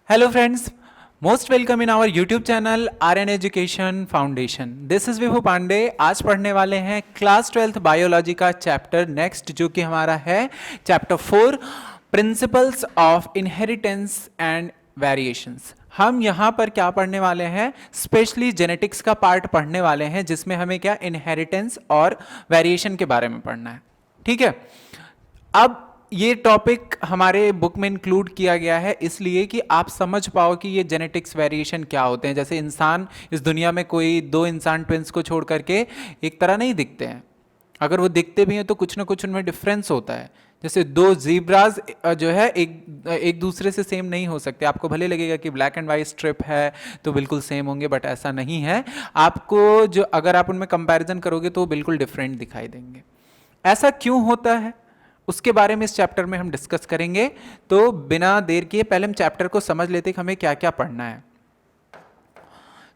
Hello friends, most welcome in our YouTube channel RN Education Foundation. This is विभू पांडे. आज पढ़ने वाले हैं class 12th biology का chapter next, जो कि हमारा है chapter 4 principles of inheritance and variations. हम यहाँ पर क्या पढ़ने वाले हैं, स्पेशली जेनेटिक्स का पार्ट पढ़ने वाले हैं, जिसमें हमें क्या इनहेरिटेंस और वेरिएशन के बारे में पढ़ना है. ठीक है. अब ये टॉपिक हमारे बुक में इंक्लूड किया गया है इसलिए कि आप समझ पाओ कि ये जेनेटिक्स वेरिएशन क्या होते हैं. जैसे इंसान, इस दुनिया में कोई दो इंसान ट्विंस को छोड़ करके एक तरह नहीं दिखते हैं. अगर वो दिखते भी हैं तो कुछ ना कुछ उनमें डिफरेंस होता है. जैसे दो जीब्राज जो है एक दूसरे से सेम नहीं हो सकते. आपको भले लगेगा कि ब्लैक एंड वाइट स्ट्रिप है तो बिल्कुल सेम होंगे, बट ऐसा नहीं है. आपको जो अगर आप उनमें कंपैरिजन करोगे तो वो बिल्कुल डिफरेंट दिखाई देंगे. ऐसा क्यों होता है उसके बारे में इस चैप्टर में हम डिस्कस करेंगे. तो बिना देर किए पहले हम चैप्टर को समझ लेते हैं कि हमें क्या क्या पढ़ना है.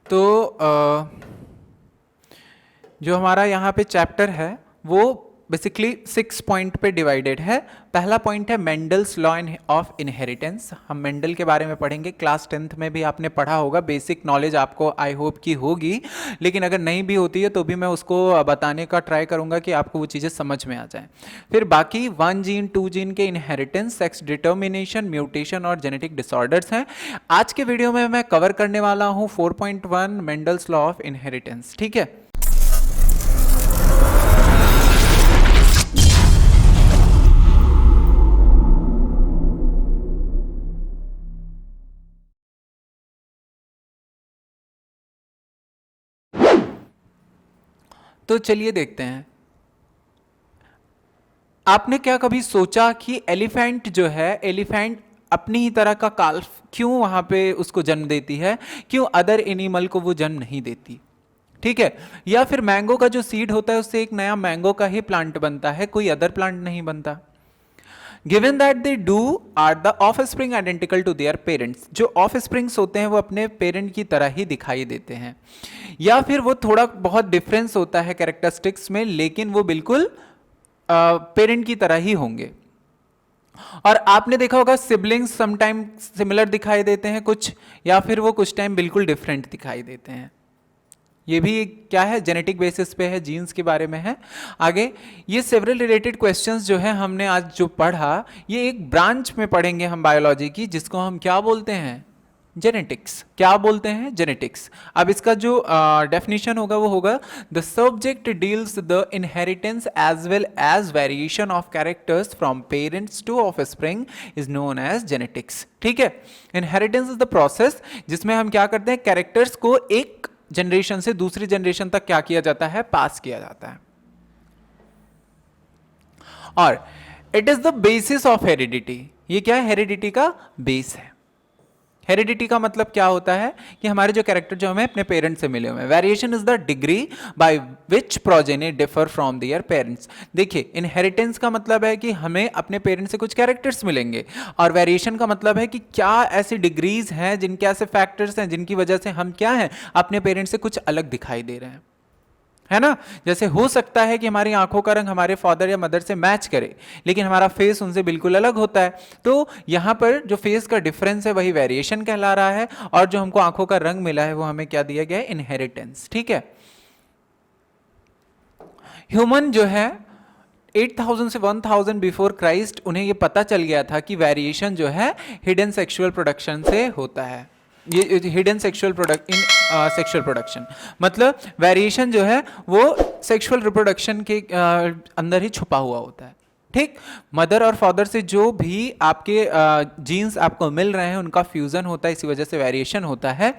तो जो हमारा यहाँ पे चैप्टर है वो बेसिकली 6 पॉइंट पे डिवाइडेड है. पहला पॉइंट है मेंडल्स लॉ ऑफ इनहेरिटेंस. हम मेंडल के बारे में पढ़ेंगे. क्लास 10th में भी आपने पढ़ा होगा. बेसिक नॉलेज आपको आई होप की होगी, लेकिन अगर नहीं भी होती है तो भी मैं उसको बताने का ट्राई करूंगा कि आपको वो चीज़ें समझ में आ जाएं. फिर बाकी 1 जीन 2 जीन के इनहेरिटेंस, सेक्स डिटर्मिनेशन, म्यूटेशन और जेनेटिक डिसऑर्डर्स हैं. आज के वीडियो में मैं कवर करने वाला हूँ 4.1 मेंडल्स लॉ ऑफ इनहेरिटेंस. ठीक है. तो चलिए देखते हैं. आपने क्या कभी सोचा कि एलिफेंट जो है, एलिफेंट अपनी ही तरह का काल्फ क्यों वहां पे उसको जन्म देती है, क्यों अदर एनिमल को वो जन्म नहीं देती. ठीक है. या फिर मैंगो का जो सीड होता है उससे एक नया मैंगो का ही प्लांट बनता है, कोई अदर प्लांट नहीं बनता. Given that they do are the offspring identical to their parents. जो ऑफ स्प्रिंग्स होते हैं वो अपने पेरेंट की तरह ही दिखाई देते हैं, या फिर वो थोड़ा बहुत डिफरेंस होता है कैरेक्टरिस्टिक्स में, लेकिन वो बिल्कुल पेरेंट की तरह ही होंगे. और आपने देखा होगा सिबलिंग्स समटाइम सिमिलर दिखाई देते हैं कुछ, या फिर वो कुछ टाइम बिल्कुल डिफरेंट दिखाई देते हैं. ये भी क्या है, जेनेटिक बेसिस पे है, जीन्स के बारे में है. आगे ये सेवरल रिलेटेड क्वेश्चंस जो है हमने आज जो पढ़ा, ये एक ब्रांच में पढ़ेंगे हम बायोलॉजी की, जिसको हम क्या बोलते हैं, जेनेटिक्स. क्या बोलते हैं, जेनेटिक्स. अब इसका जो डेफिनेशन होगा वो होगा the subject deals the inheritance as well as variation of characters from parents to offspring is known as genetics. ठीक है. इनहेरिटेंस इज द प्रोसेस जिसमें हम क्या करते हैं, कैरेक्टर्स को एक जनरेशन से दूसरी जनरेशन तक क्या किया जाता है, पास किया जाता है. और it is the basis of heredity. ये क्या है, हेरिडिटी का बेस है. हेरिडिटी का मतलब क्या होता है कि हमारे जो कैरेक्टर जो हमें अपने पेरेंट्स से मिले हुए हैं. Variation is the degree by which progeny differ from their parents. देखिए, इनहेरिटेंस का मतलब है कि हमें अपने पेरेंट्स से कुछ कैरेक्टर्स मिलेंगे, और वेरिएशन का मतलब है कि क्या ऐसी डिग्रीज हैं, जिनके ऐसे फैक्टर्स हैं जिनकी वजह से हम क्या हैं, अपने पेरेंट्स से कुछ अलग दिखाई दे रहे हैं, है ना. जैसे हो सकता है कि हमारी आंखों का रंग हमारे फादर या मदर से मैच करे, लेकिन हमारा फेस उनसे बिल्कुल अलग होता है. तो यहां पर जो फेस का डिफरेंस है वही वेरिएशन कहला रहा है, और जो हमको आंखों का रंग मिला है वो हमें क्या दिया गया है, इनहेरिटेंस. ठीक है. ह्यूमन जो है 8000 से 1000 बिफोर क्राइस्ट, उन्हें ये पता चल गया था कि वेरिएशन जो है हिडन सेक्सुअल प्रोडक्शन से होता है. ये hidden sexual product in sexual production, मतलब वेरिएशन जो है वो सेक्सुअल रिप्रोडक्शन के अंदर ही छुपा हुआ होता है. ठीक. मदर और फादर से जो भी आपके जीन्स आपको मिल रहे हैं उनका फ्यूजन होता है, इसी वजह से वेरिएशन होता है.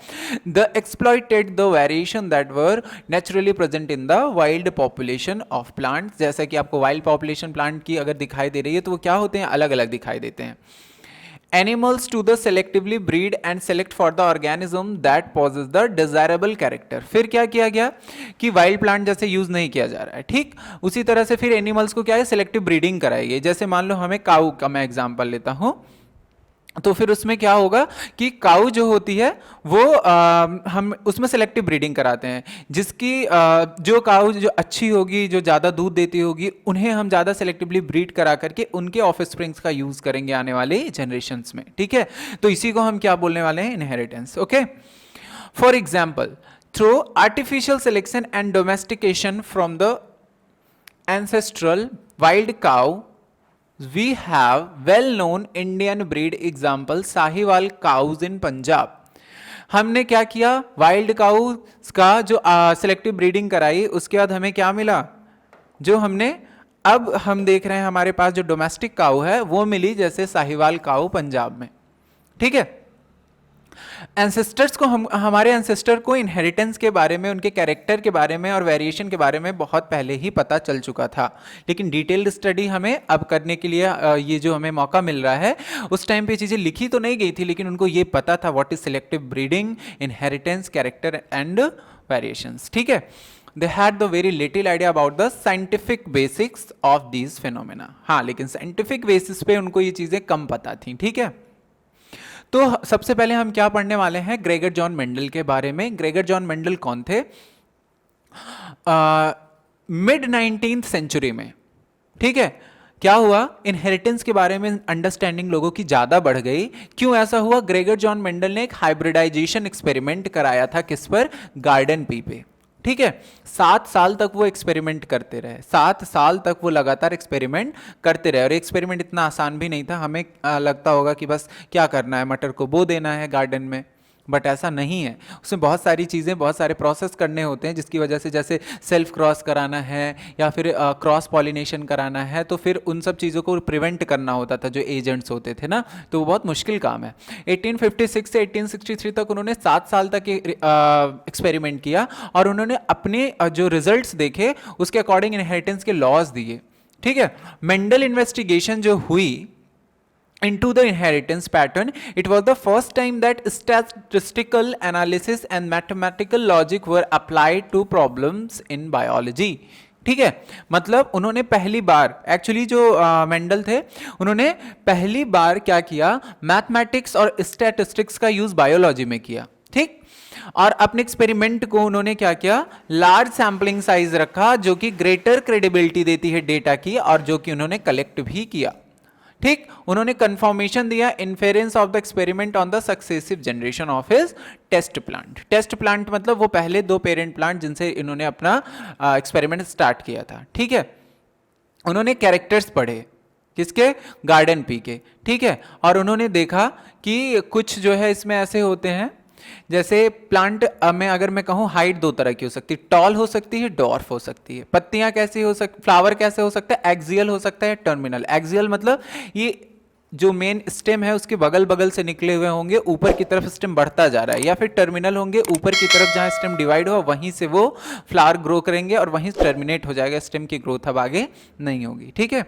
The exploited the variation that were naturally present in the wild population of plants. जैसा कि आपको वाइल्ड पॉपुलेशन प्लांट की अगर दिखाई दे रही है तो वो क्या होते हैं, अलग अलग दिखाई देते हैं. Animals to the selectively breed and select for the organism that possess the desirable character. फिर क्या किया गया कि वाइल्ड प्लांट जैसे यूज नहीं किया जा रहा है. ठीक. उसी तरह से फिर एनिमल्स को क्या है, सेलेक्टिव ब्रीडिंग कराई गई. जैसे मान लो हमें काऊ का मैं एग्जांपल लेता हूं. तो फिर उसमें क्या होगा कि काऊ जो होती है वो हम उसमें सेलेक्टिव ब्रीडिंग कराते हैं, जिसकी जो काऊ जो अच्छी होगी, जो ज़्यादा दूध देती होगी, उन्हें हम ज़्यादा सेलेक्टिवली ब्रीड करा करके उनके ऑफस्प्रिंग्स का यूज़ करेंगे आने वाले जनरेशन्स में। ठीक है, तो इसी को हम क्या बोलने वाले हैं, inheritance. Okay, for example, through artificial selection and domestication from the ancestral wild cow, we have well known Indian breed example Sahiwal cows in Punjab. हमने क्या किया, वाइल्ड काउज का जो सेलेक्टिव ब्रीडिंग कराई, उसके बाद हमें क्या मिला, जो हमने अब हम देख रहे हैं हमारे पास जो डोमेस्टिक काऊ है वो मिली, जैसे साहिवाल काऊ पंजाब में। ठीक है, एंसेस्टर्स को हमारे एंसेस्टर को इनहेरिटेंस के बारे में, उनके कैरेक्टर के बारे में और वेरिएशन के बारे में बहुत पहले ही पता चल चुका था, लेकिन डिटेल्ड स्टडी हमें अब करने के लिए ये जो हमें मौका मिल रहा है, उस टाइम पे चीज़ें लिखी तो नहीं गई थी, लेकिन उनको ये पता था what is selective breeding, inheritance, character and variations. ठीक है, they had the very little idea about the scientific basics of these phenomena। हाँ, लेकिन साइंटिफिक बेसिस पे उनको ये चीज़ें कम पता थी। ठीक है, तो सबसे पहले हम क्या पढ़ने वाले हैं, ग्रेगर जॉन मेंडल के बारे में। ग्रेगर जॉन मेंडल कौन थे, मिड 19th सेंचुरी में। ठीक है, क्या हुआ, इनहेरिटेंस के बारे में अंडरस्टैंडिंग लोगों की ज़्यादा बढ़ गई। क्यों ऐसा हुआ, ग्रेगर जॉन मेंडल ने एक हाइब्रिडाइजेशन एक्सपेरिमेंट कराया था, किस पर, गार्डन पी पे। ठीक है, 7 साल तक वो एक्सपेरिमेंट करते रहे, 7 साल तक वो लगातार एक्सपेरिमेंट करते रहे। और एक्सपेरिमेंट इतना आसान भी नहीं था, हमें लगता होगा कि बस क्या करना है, मटर को बो देना है गार्डन में, बट ऐसा नहीं है। उसमें बहुत सारी चीज़ें, बहुत सारे प्रोसेस करने होते हैं, जिसकी वजह से जैसे सेल्फ क्रॉस कराना है या फिर क्रॉस पॉलिनेशन कराना है, तो फिर उन सब चीज़ों को प्रिवेंट करना होता था जो एजेंट्स होते थे ना, तो वो बहुत मुश्किल काम है। 1856 से 1863 तक उन्होंने 7 साल तक एक्सपेरिमेंट किया और उन्होंने अपने जो रिजल्ट्स देखे उसके अकॉर्डिंग इनहेरिटेंस के लॉज दिए। ठीक है, मेंडल इन्वेस्टिगेशन जो हुई into the inheritance pattern, it was the first time that statistical analysis and mathematical logic were applied to problems in biology। ठीक है, मतलब उन्होंने पहली बार, एक्चुअली जो मेंडल थे, उन्होंने पहली बार क्या किया, मैथमेटिक्स और स्टैटिस्टिक्स का यूज बायोलॉजी में किया। ठीक, और अपने एक्सपेरिमेंट को उन्होंने क्या किया, लार्ज सैम्पलिंग साइज रखा, जो कि ग्रेटर क्रेडिबिलिटी देती है डेटा की, और जो कि उन्होंने कलेक्ट भी किया। ठीक, उन्होंने कंफर्मेशन दिया, inference of the experiment on the successive generation of his test plant. Test plant मतलब वो पहले 2 पेरेंट प्लांट जिनसे इन्होंने अपना एक्सपेरिमेंट स्टार्ट किया था। ठीक है, उन्होंने कैरेक्टर्स पढ़े, किसके, गार्डन पी के। ठीक है, और उन्होंने देखा कि कुछ जो है इसमें ऐसे होते हैं, जैसे प्लांट में अगर मैं कहूँ हाइट 2 तरह की हो सकती है, टॉल हो सकती है, डॉर्फ हो सकती है। पत्तियां कैसी हो सकती, फ्लावर कैसे हो सकता है, एक्सियल हो सकता है, टर्मिनल। एक्सियल मतलब ये जो मेन स्टेम है उसके बगल बगल से निकले हुए होंगे, ऊपर की तरफ स्टेम बढ़ता जा रहा है, या फिर टर्मिनल होंगे, ऊपर की तरफ जहां स्टेम डिवाइड हुआ वहीं से वो फ्लावर ग्रो करेंगे और वहीं टर्मिनेट हो जाएगा, स्टेम की ग्रोथ अब आगे नहीं होगी। ठीक है,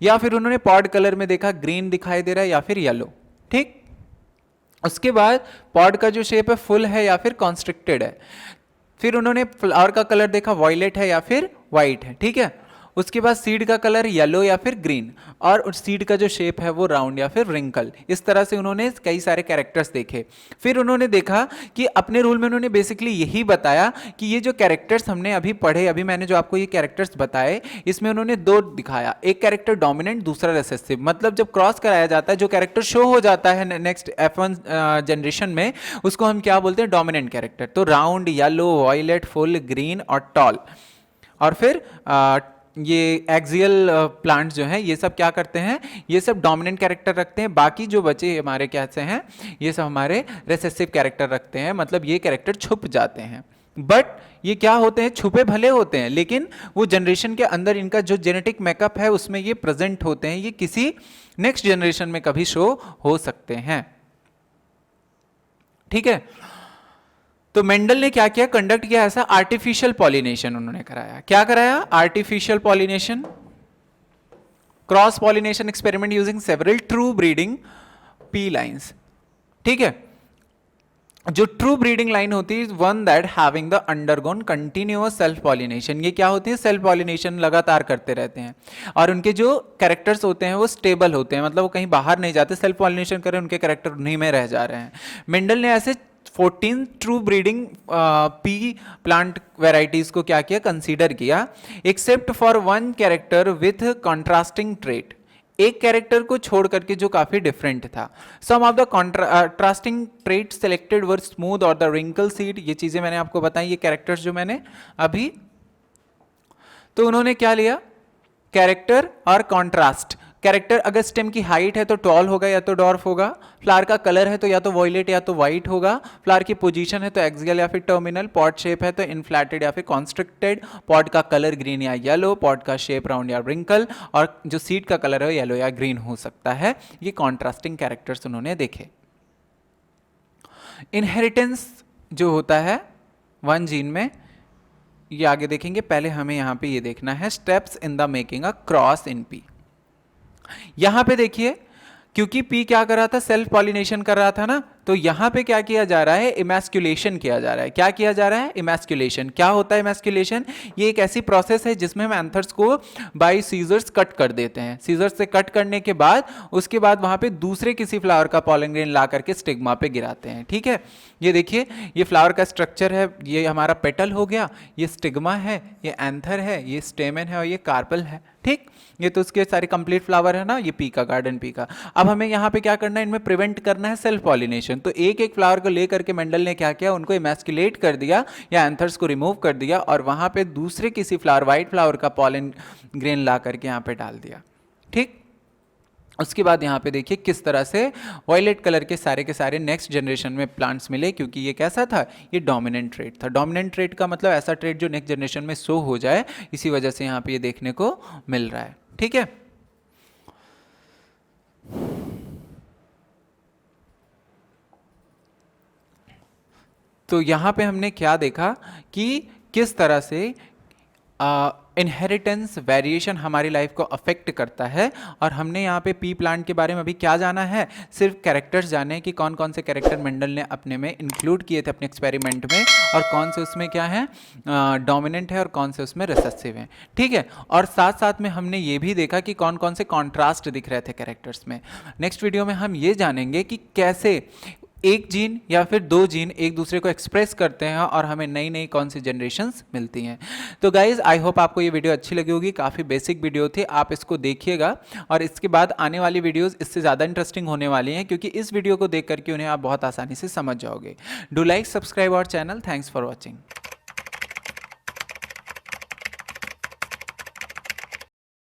या फिर उन्होंने पॉड कलर में देखा, ग्रीन दिखाई दे रहा है या फिर येलो। ठीक, उसके बाद पॉड का जो शेप है फुल है या फिर कॉन्स्ट्रिक्टेड है। फिर उन्होंने फ्लावर का कलर देखा, वॉयलेट है या फिर वाइट है। ठीक है, उसके बाद सीड का कलर येलो या फिर ग्रीन, और सीड का जो शेप है वो राउंड या फिर रिंकल। इस तरह से उन्होंने कई सारे कैरेक्टर्स देखे। फिर उन्होंने देखा कि अपने रूल में उन्होंने बेसिकली यही बताया कि ये जो कैरेक्टर्स हमने अभी पढ़े, अभी मैंने जो आपको ये कैरेक्टर्स बताए, इसमें उन्होंने 2 दिखाया, एक कैरेक्टर डोमिनेंट, दूसरा रिसेसिव। मतलब जब क्रॉस कराया जाता है, जो कैरेक्टर शो हो जाता है नेक्स्ट F1 जनरेशन में, उसको हम क्या बोलते हैं, डोमिनेंट कैरेक्टर। तो round, yellow, violet, full, green और टॉल। और फिर ये एक्सियल प्लांट्स जो हैं ये सब क्या करते हैं, ये सब डोमिनेंट कैरेक्टर रखते हैं। बाकी जो बचे हमारे कैसे हैं, ये सब हमारे रिसेसिव कैरेक्टर रखते हैं, मतलब ये कैरेक्टर छुप जाते हैं। बट ये क्या होते हैं, छुपे भले होते हैं, लेकिन वो जनरेशन के अंदर इनका जो जेनेटिक मेकअप है उसमें ये प्रेजेंट होते हैं, ये किसी नेक्स्ट जनरेशन में कभी शो हो सकते हैं। ठीक है, तो मेंडल ने क्या किया, कंडक्ट किया ऐसा आर्टिफिशियल पॉलिनेशन उन्होंने कराया। क्या कराया, artificial pollination, cross pollination experiment using several true breeding P lines. ठीक है, जो ट्रू ब्रीडिंग लाइन होती है one that having the undergone continuous self pollination, ये क्या होती है, सेल्फ पॉलिनेशन लगातार करते रहते हैं, और उनके जो कैरेक्टर्स होते हैं वो स्टेबल होते हैं, मतलब वो कहीं बाहर नहीं जाते, सेल्फ पॉलिनेशन करें उनके कैरेक्टर उन्हीं में रह जा रहे हैं। मेंडल ने ऐसे 14 true breeding pea plant varieties को क्या किया, कंसीडर किया, except for one character with contrasting trait, एक कैरेक्टर को छोड़ करके जो काफी डिफरेंट था। Some of the contrasting trait selected were smooth और द रिंकल सीड, ये चीजें मैंने आपको बताई, ये कैरेक्टर्स जो मैंने अभी, तो उन्होंने क्या लिया, कैरेक्टर और कॉन्ट्रास्ट। कैरेक्टर अगर स्टेम की हाइट है तो टॉल होगा या तो डॉर्फ होगा, फ्लावर का कलर है तो या तो वॉयलेट या तो वाइट होगा, फ्लावर की पोजीशन है तो एक्सियल या फिर टर्मिनल, पॉट शेप है तो इनफ्लैटेड या फिर कॉन्स्ट्रिक्टेड, पॉट का कलर ग्रीन या येलो, पॉट का शेप राउंड या रिंकल, और जो सीड का कलर है येलो या ग्रीन हो सकता है। ये कॉन्ट्रास्टिंग कैरेक्टर्स उन्होंने देखे। इनहेरिटेंस जो होता है वन जीन में, ये आगे देखेंगे, पहले हमें यहां पे ये देखना है steps in the making a cross in P. यहां पे देखिए, क्योंकि पी क्या कर रहा था, सेल्फ पॉलिनेशन कर रहा था ना, तो यहां पे क्या किया जा रहा है, इमैस्कुलेशन किया जा रहा है। क्या किया जा रहा है, इमैस्कुलेशन। क्या होता है इमैस्कुलेशन, ये एक ऐसी प्रोसेस है जिसमें हम एंथर्स को बाय सीजर्स कट कर देते हैं। सीजर्स से कट करने के बाद उसके बाद वहां पे दूसरे किसी फ्लावर का पॉलन ग्रेन ला करके स्टिग्मा पे गिराते हैं। ठीक है, ये देखिए, ये फ्लावर का स्ट्रक्चर है, ये हमारा पेटल हो गया, ये स्टिग्मा है, ये एंथर है, ये स्टेमन है और ये कार्पल है। ठीक, ये तो उसके सारे कंप्लीट फ्लावर है ना, ये पी का, गार्डन पी का। अब हमें यहाँ पे क्या करना है, इनमें प्रिवेंट करना है सेल्फ पॉलिनेशन। तो एक एक फ्लावर को लेकर के मेंडल ने क्या किया, उनको इमैस्कुलेट कर दिया या एंथर्स को रिमूव कर दिया, और वहां पे दूसरे किसी फ्लावर, व्हाइट फ्लावर का पॉलन ग्रेन ला करके यहाँ पे डाल दिया। ठीक, उसके बाद यहाँ पे देखिए किस तरह से वॉयलेट कलर के सारे नेक्स्ट जनरेशन में प्लांट्स मिले, क्योंकि ये कैसा था, ये डोमिनेंट ट्रेट था। डोमिनेंट ट्रेट का मतलब ऐसा ट्रेट जो नेक्स्ट जनरेशन में शो हो जाए, इसी वजह से यहाँ पे ये देखने को मिल रहा है। ठीक है, तो यहाँ पे हमने क्या देखा कि किस तरह से इनहेरिटेंस वेरिएशन हमारी लाइफ को अफेक्ट करता है। और हमने यहाँ पे पी प्लांट के बारे में अभी क्या जाना है, सिर्फ कैरेक्टर्स जाने कि कौन कौन से कैरेक्टर मेंडल ने अपने में इंक्लूड किए थे अपने एक्सपेरिमेंट में, और कौन से उसमें क्या है, डोमिनेंट है और कौन से उसमें रिसेसिव हैं। ठीक है, और साथ साथ में हमने ये भी देखा कि कौन कौन से कॉन्ट्रास्ट दिख रहे थे कैरेक्टर्स में। नेक्स्ट वीडियो में हम ये जानेंगे कि कैसे एक जीन या फिर दो जीन एक दूसरे को एक्सप्रेस करते हैं और हमें नई नई कौन सी जनरेशंस मिलती हैं। तो गाइज, आई होप आपको ये वीडियो अच्छी लगी होगी, काफ़ी बेसिक वीडियो थी, आप इसको देखिएगा, और इसके बाद आने वाली वीडियोस इससे ज़्यादा इंटरेस्टिंग होने वाली हैं, क्योंकि इस वीडियो को देख करके उन्हें आप बहुत आसानी से समझ जाओगे। Do like, subscribe our channel. Thanks for watching.